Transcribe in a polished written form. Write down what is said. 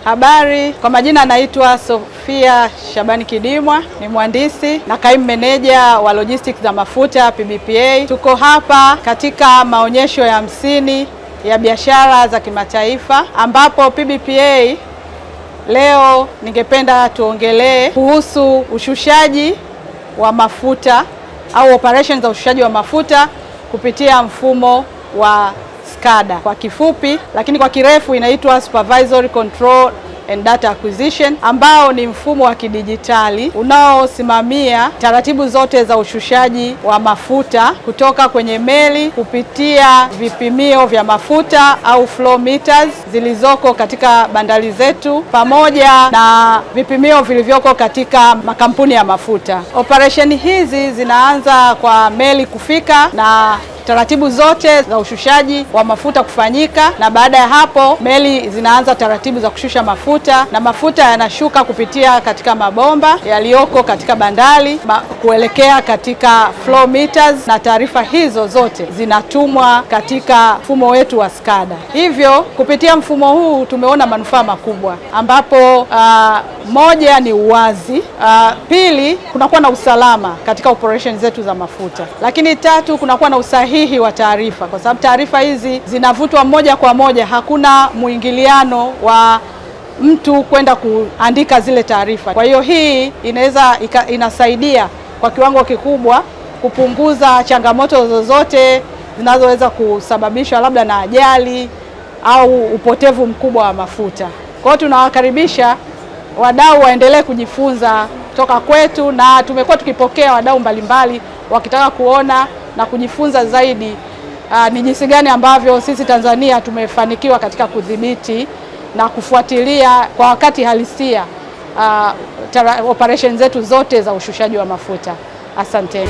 Habari, kwa majina naitwa Sofia Shabani Kidimwa, ni mhandisi na kaimu meneja wa logistics za mafuta PBPA. Tuko hapa katika maonyesho ya 50 ya biashara za kimataifa ambapo PBPA leo ningependa tuongelee kuhusu ushushaji wa mafuta au operations za ushushaji wa mafuta kupitia mfumo wa SCADA kwa kifupi, lakini kwa kirefu inaitwa Supervisory Control and Data Acquisition, ambao ni mfumo wa kidijitali unaosimamia taratibu zote za ushushaji wa mafuta kutoka kwenye meli kupitia vipimio vya mafuta au flow meters zilizoko katika bandari zetu pamoja na vipimio vilivyoko katika makampuni ya mafuta. Operesheni hizi zinaanza kwa meli kufika na taratibu zote za ushushaji wa mafuta kufanyika, na baada ya hapo meli zinaanza taratibu za kushusha mafuta na mafuta yanashuka kupitia katika mabomba yaliyoko katika bandari kuelekea katika flow meters, na taarifa hizo zote zinatumwa katika mfumo wetu wa SCADA. Hivyo kupitia mfumo huu tumeona manufaa makubwa, ambapo moja ni uwazi, pili kunakuwa na usalama katika operations zetu za mafuta, lakini tatu kunakuwa na usahihi wa taarifa, kwa sababu taarifa hizi zinavutwa moja kwa moja, hakuna muingiliano wa mtu kwenda kuandika zile taarifa. Kwa hiyo hii inasaidia kwa kiwango kikubwa kupunguza changamoto zozote zinazoweza kusababishwa labda na ajali au upotevu mkubwa wa mafuta. Kwa hiyo tunawakaribisha wadau waendelee kujifunza kutoka kwetu, na tumekuwa tukipokea wadau mbalimbali wakitaka kuona na kujifunza zaidi ni jinsi gani ambavyo sisi Tanzania tumefanikiwa katika kudhibiti na kufuatilia kwa wakati halisia operation zetu zote za ushushaji wa mafuta. Asante.